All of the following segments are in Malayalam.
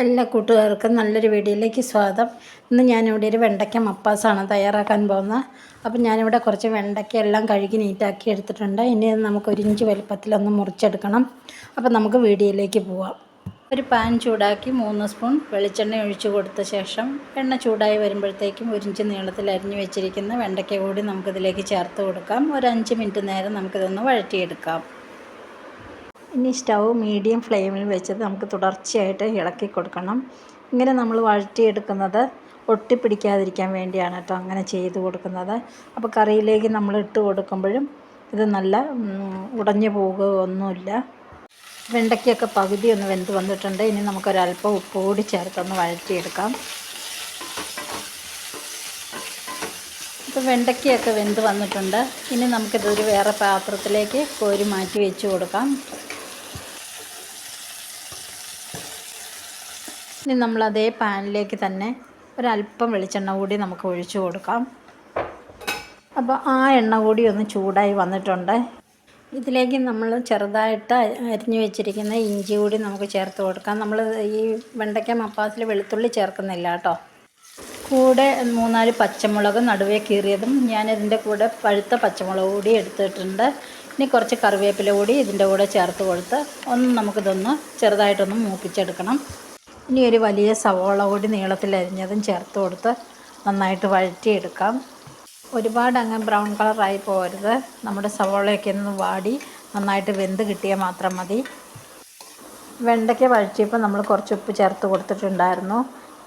എല്ലാ കൂട്ടുകാർക്കും നല്ലൊരു വീഡിയോയിലേക്ക് സ്വാഗതം. ഇന്ന് ഞാനിവിടെ ഒരു വെണ്ടയ്ക്ക മപ്പാസാണ് തയ്യാറാക്കാൻ പോകുന്നത്. അപ്പം ഞാനിവിടെ കുറച്ച് വെണ്ടയ്ക്ക എല്ലാം കഴുകി നീറ്റാക്കി എടുത്തിട്ടുണ്ട്. ഇനി നമുക്ക് 1 ഇഞ്ച് വലുപ്പത്തിലൊന്ന് മുറിച്ചെടുക്കണം. അപ്പം നമുക്ക് വീഡിയോയിലേക്ക് പോവാം. ഒരു പാൻ ചൂടാക്കി 3 സ്പൂൺ വെളിച്ചെണ്ണ ഒഴിച്ചു കൊടുത്ത ശേഷം എണ്ണ ചൂടായി വരുമ്പോഴത്തേക്കും 1 ഇഞ്ച് നീളത്തിൽ അരിഞ്ഞു വെച്ചിരിക്കുന്ന വെണ്ടയ്ക്ക കൂടി നമുക്കിതിലേക്ക് ചേർത്ത് കൊടുക്കാം. ഒരു 5 മിനിറ്റ് നേരം നമുക്കിതൊന്ന് വഴറ്റിയെടുക്കാം. ഇനി സ്റ്റൗ മീഡിയം ഫ്ലെയിമിൽ വെച്ചത് നമുക്ക് തുടർച്ചയായിട്ട് ഇളക്കി കൊടുക്കണം. ഇങ്ങനെ നമ്മൾ വഴറ്റിയെടുക്കുന്നത് ഒട്ടിപ്പിടിക്കാതിരിക്കാൻ വേണ്ടിയാണ് കേട്ടോ അങ്ങനെ ചെയ്ത് കൊടുക്കുന്നത്. അപ്പോൾ കറിയിലേക്ക് നമ്മൾ ഇട്ട് കൊടുക്കുമ്പോഴും ഇത് നല്ല ഉടഞ്ഞു പോകുകയൊന്നുമില്ല. വെണ്ടയ്ക്കൊക്കെ പകുതി ഒന്ന് വെന്ത് വന്നിട്ടുണ്ട്. ഇനി നമുക്കൊരല്പം ഉപ്പ് കൂടി ചേർത്തൊന്ന് വഴറ്റിയെടുക്കാം. ഇപ്പോൾ വെണ്ടയ്ക്കൊക്കെ വെന്ത് വന്നിട്ടുണ്ട്. ഇനി നമുക്കിതൊരു വേറെ പാത്രത്തിലേക്ക് കോരി മാറ്റി വെച്ച് കൊടുക്കാം. ഇനി നമ്മൾ അതേ പാനിലേക്ക് തന്നെ ഒരല്പം വെളിച്ചെണ്ണ കൂടി നമുക്ക് ഒഴിച്ചു കൊടുക്കാം. അപ്പോൾ ആ എണ്ണ കൂടി ഒന്ന് ചൂടായി വന്നിട്ടുണ്ട്. ഇതിലേക്ക് നമ്മൾ ചെറുതായിട്ട് അരിഞ്ഞു വെച്ചിരിക്കുന്ന ഇഞ്ചി കൂടി നമുക്ക് ചേർത്ത് കൊടുക്കാം. നമ്മൾ ഈ വെണ്ടയ്ക്ക മപ്പാസിൽ വെളുത്തുള്ളി ചേർക്കുന്നില്ല കേട്ടോ. കൂടെ 3-4 പച്ചമുളക് നടുവേ കീറിയതും ഞാനിതിൻ്റെ കൂടെ പഴുത്ത പച്ചമുളക് കൂടി എടുത്തിട്ടുണ്ട്. ഇനി കുറച്ച് കറിവേപ്പില കൂടി ഇതിൻ്റെ കൂടെ ചേർത്ത് കൊടുത്ത് നമുക്കിതൊന്ന് ചെറുതായിട്ടൊന്ന് മൂപ്പിച്ചെടുക്കണം. ഇനി ഒരു വലിയ സവോള കൂടി നീളത്തിൽ അരിഞ്ഞതും ചേർത്ത് കൊടുത്ത് നന്നായിട്ട് വഴറ്റിയെടുക്കാം. ഒരുപാട് അങ്ങ് ബ്രൗൺ കളറായി പോകരുത്. നമ്മുടെ സവോളയൊക്കെ ഒന്ന് വാടി നന്നായിട്ട് വെന്ത് കിട്ടിയാൽ മാത്രം മതി. വെണ്ടയ്ക്ക വഴറ്റിയപ്പോൾ നമ്മൾ കുറച്ച് ഉപ്പ് ചേർത്ത് കൊടുത്തിട്ടുണ്ടായിരുന്നു.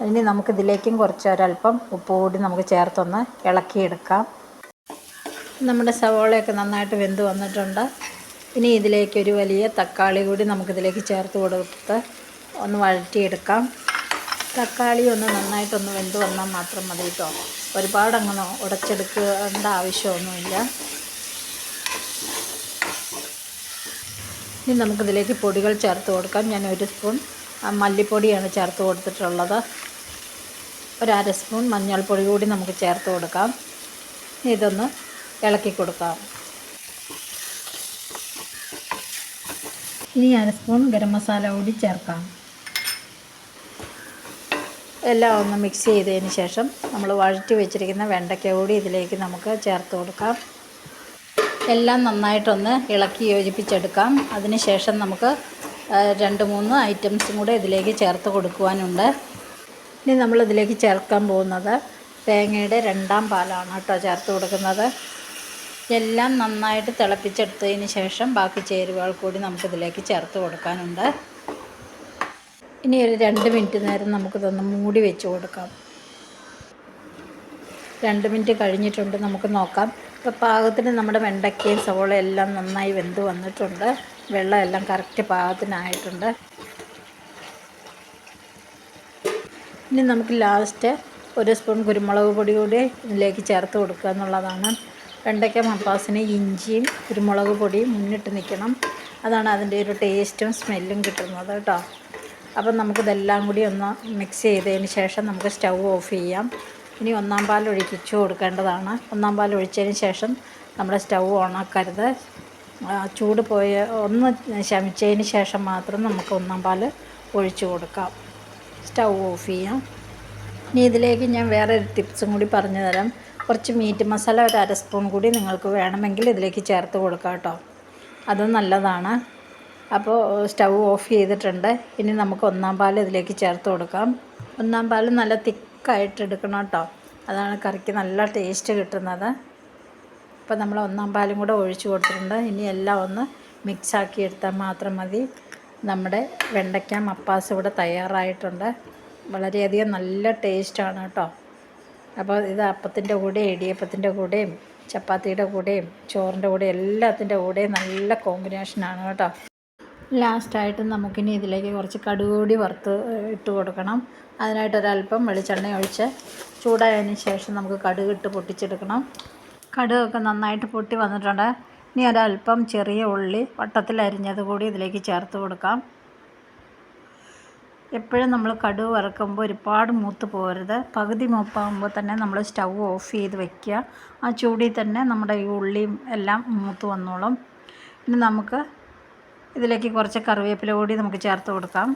ഇനി നമുക്കിതിലേക്കും ഒരല്പം ഉപ്പ് കൂടി നമുക്ക് ചേർത്തൊന്ന് ഇളക്കിയെടുക്കാം. നമ്മുടെ സവോളയൊക്കെ നന്നായിട്ട് വെന്ത് വന്നിട്ടുണ്ട്. ഇനി ഇതിലേക്ക് ഒരു വലിയ തക്കാളി കൂടി നമുക്കിതിലേക്ക് ചേർത്ത് കൊടുത്ത് ഒന്ന് വഴറ്റിയെടുക്കാം. തക്കാളി ഒന്ന് നന്നായിട്ടൊന്ന് വെന്ത് വന്നാൽ മാത്രം മതി കേട്ടോ. ഒരുപാട് അങ്ങനെ ഉടച്ചെടുക്കേണ്ട ആവശ്യമൊന്നുമില്ല. ഇനി നമുക്കിതിലേക്ക് പൊടികൾ ചേർത്ത് കൊടുക്കാം. ഞാൻ 1 സ്പൂൺ മല്ലിപ്പൊടിയാണ് ചേർത്ത് കൊടുത്തിട്ടുള്ളത്. 1/2 സ്പൂൺ മഞ്ഞൾപ്പൊടി കൂടി നമുക്ക് ചേർത്ത് കൊടുക്കാം. ഇതൊന്ന് ഇളക്കി കൊടുക്കാം. ഇനി 1/2 സ്പൂൺ ഗരം മസാല കൂടി ചേർക്കാം. എല്ലാം ഒന്ന് മിക്സ് ചെയ്തതിന് ശേഷം നമ്മൾ വഴറ്റി വെച്ചിരിക്കുന്ന വെണ്ടയ്ക്ക കൂടി ഇതിലേക്ക് നമുക്ക് ചേർത്ത് കൊടുക്കാം. എല്ലാം നന്നായിട്ടൊന്ന് ഇളക്കി യോജിപ്പിച്ചെടുക്കാം. അതിന് ശേഷം നമുക്ക് 2-3 ഐറ്റംസും കൂടെ ഇതിലേക്ക് ചേർത്ത് കൊടുക്കുവാനുണ്ട്. ഇനി നമ്മളിതിലേക്ക് ചേർക്കാൻ പോകുന്നത് തേങ്ങയുടെ 2ാം പാലാണ് കേട്ടോ ചേർത്ത് കൊടുക്കുന്നത്. എല്ലാം നന്നായിട്ട് തിളപ്പിച്ചെടുത്തതിന് ശേഷം ബാക്കി ചേരുവകൾ കൂടി നമുക്കിതിലേക്ക് ചേർത്ത് കൊടുക്കാനുണ്ട്. ഇനി ഒരു 2 മിനിറ്റ് നേരം നമുക്കിതൊന്ന് മൂടി വെച്ച് കൊടുക്കാം. 2 മിനിറ്റ് കഴിഞ്ഞിട്ടുണ്ട്. നമുക്ക് നോക്കാം. ഇപ്പോൾ പാകത്തിന് നമ്മുടെ വെണ്ടയ്ക്കയും സവോളയും എല്ലാം നന്നായി വെന്ത് വന്നിട്ടുണ്ട്. വെള്ളം എല്ലാം കറക്റ്റ് പാകത്തിനായിട്ടുണ്ട്. ഇനി നമുക്ക് ലാസ്റ്റ് 1 സ്പൂൺ കുരുമുളക് പൊടി കൂടി ഇതിലേക്ക് ചേർത്ത് കൊടുക്കുക എന്നുള്ളതാണ്. വെണ്ടയ്ക്ക മപ്പാസിന് ഇഞ്ചിയും കുരുമുളക് പൊടിയും മുന്നിട്ട് നിൽക്കണം. അതാണ് അതിൻ്റെ ഒരു ടേസ്റ്റും സ്മെല്ലും കിട്ടുന്നത് കേട്ടോ. അപ്പം നമുക്കിതെല്ലാം കൂടി ഒന്ന് മിക്സ് ചെയ്തതിന് ശേഷം നമുക്ക് സ്റ്റൗ ഓഫ് ചെയ്യാം. ഇനി 1-ാം പാൽ ഒഴിച്ചു കൊടുക്കേണ്ടതാണ്. 1-ാം പാൽ ഒഴിച്ചതിന് ശേഷം നമ്മുടെ സ്റ്റൗ ഓണാക്കരുത്. ചൂട് ഒന്ന് ശമിച്ചതിന് ശേഷം മാത്രം നമുക്ക് 1-ാം പാൽ ഒഴിച്ചു കൊടുക്കാം. സ്റ്റൗ ഓഫ് ചെയ്യാം. ഇനി ഇതിലേക്ക് ഞാൻ വേറെ ഒരു ടിപ്സും കൂടി പറഞ്ഞു തരാം. കുറച്ച് മീറ്റ് മസാല 1/2 സ്പൂൺ കൂടി നിങ്ങൾക്ക് വേണമെങ്കിൽ ഇതിലേക്ക് ചേർത്ത് കൊടുക്കാം കേട്ടോ. അത് നല്ലതാണ്. അപ്പോൾ സ്റ്റൗ ഓഫ് ചെയ്തിട്ടുണ്ട്. ഇനി നമുക്ക് 1-ാം പാൽ ഇതിലേക്ക് ചേർത്ത് കൊടുക്കാം. 1-ാം പാൽ നല്ല തിക്കായിട്ട് എടുക്കണം കേട്ടോ. അതാണ് കറിക്ക് നല്ല ടേസ്റ്റ് കിട്ടുന്നത്. അപ്പോൾ നമ്മൾ 1-ാം പാലും കൂടെ ഒഴിച്ചു കൊടുത്തിട്ടുണ്ട്. ഇനി എല്ലാം ഒന്ന് മിക്സാക്കി എടുത്താൽ മാത്രം മതി. നമ്മുടെ വെണ്ടയ്ക്ക മപ്പാസ് ഇവിടെ തയ്യാറായിട്ടുണ്ട്. വളരെയധികം നല്ല ടേസ്റ്റാണ് കേട്ടോ. അപ്പോൾ ഇത് അപ്പത്തിൻ്റെ കൂടെ ഇടിയപ്പത്തിൻ്റെ കൂടെയും ചപ്പാത്തിയുടെ കൂടെയും ചോറിൻ്റെ കൂടെ എല്ലാത്തിൻ്റെ കൂടെയും നല്ല കോമ്പിനേഷനാണ് കേട്ടോ. ലാസ്റ്റായിട്ട് നമുക്കിനി ഇതിലേക്ക് കുറച്ച് കടുക് കൂടി വറുത്ത് ഇട്ട് കൊടുക്കണം. അതിനായിട്ടൊരല്പം വെളിച്ചെണ്ണ ഒഴിച്ച് ചൂടായതിന് ശേഷം നമുക്ക് കടുക് ഇട്ട് പൊട്ടിച്ചെടുക്കണം. കടുകൊക്കെ നന്നായിട്ട് പൊട്ടി വന്നിട്ടുണ്ട്. ഇനി ഒരല്പം ചെറിയ ഉള്ളി വട്ടത്തിൽ അരിഞ്ഞത് കൂടി ഇതിലേക്ക് ചേർത്ത് കൊടുക്കാം. എപ്പോഴും നമ്മൾ കടുക് വറുക്കുമ്പോൾ ഒരുപാട് മൂത്ത് പോകരുത്. പകുതി മൂപ്പാകുമ്പോൾ തന്നെ നമ്മൾ സ്റ്റൗ ഓഫ് ചെയ്ത് വയ്ക്കുക. ആ ചൂടിൽ തന്നെ നമ്മുടെ ഈ ഉള്ളിയും എല്ലാം മൂത്ത് വന്നോളും. ഇനി നമുക്ക് ഇതിലേക്ക് കുറച്ച് കറിവേപ്പില കൂടി നമുക്ക് ചേർത്ത് കൊടുക്കാം.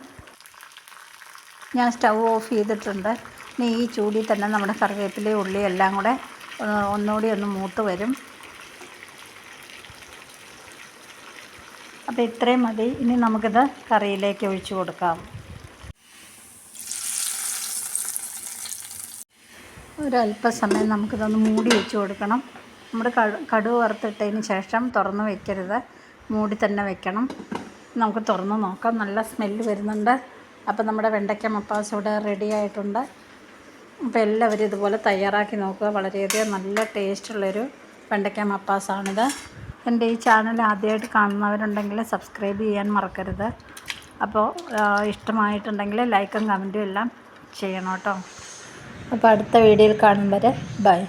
ഞാൻ സ്റ്റൗ ഓഫ് ചെയ്തിട്ടുണ്ട്. ഇനി ഈ ചൂടിൽ തന്നെ നമ്മുടെ കറിവേപ്പിലയും ഉള്ളി എല്ലാം കൂടെ ഒന്നുകൂടി ഒന്ന് മൂത്ത് വരും. അപ്പോൾ ഇത്രയും മതി. ഇനി നമുക്കിത് കറിയിലേക്ക് ഒഴിച്ചു കൊടുക്കാം. ഒരല്പസമയം നമുക്കിതൊന്ന് മൂടി വെച്ച് കൊടുക്കണം. നമ്മുടെ കടുക് വറുത്തിട്ടതിന് ശേഷം തുറന്ന് വയ്ക്കരുത്, മൂടി തന്നെ വെക്കണം. നമുക്ക് തുറന്ന് നോക്കാം. നല്ല സ്മെല്ല് വരുന്നുണ്ട്. അപ്പോൾ നമ്മുടെ വെണ്ടയ്ക്ക മപ്പാസ് ഇവിടെ റെഡി ആയിട്ടുണ്ട്. അപ്പോൾ എല്ലാവരും ഇതുപോലെ തയ്യാറാക്കി നോക്കുക. വളരെയധികം നല്ല ടേസ്റ്റുള്ളൊരു വെണ്ടയ്ക്ക മപ്പാസാണിത്. എൻ്റെ ഈ ചാനൽ ആദ്യമായിട്ട് കാണുന്നവരുണ്ടെങ്കിൽ സബ്സ്ക്രൈബ് ചെയ്യാൻ മറക്കരുത്. അപ്പോൾ ഇഷ്ടമായിട്ടുണ്ടെങ്കിൽ ലൈക്കും കമൻറ്റും എല്ലാം ചെയ്യണം കേട്ടോ. അപ്പോൾ അടുത്ത വീഡിയോയിൽ കാണും വരെ ബൈ.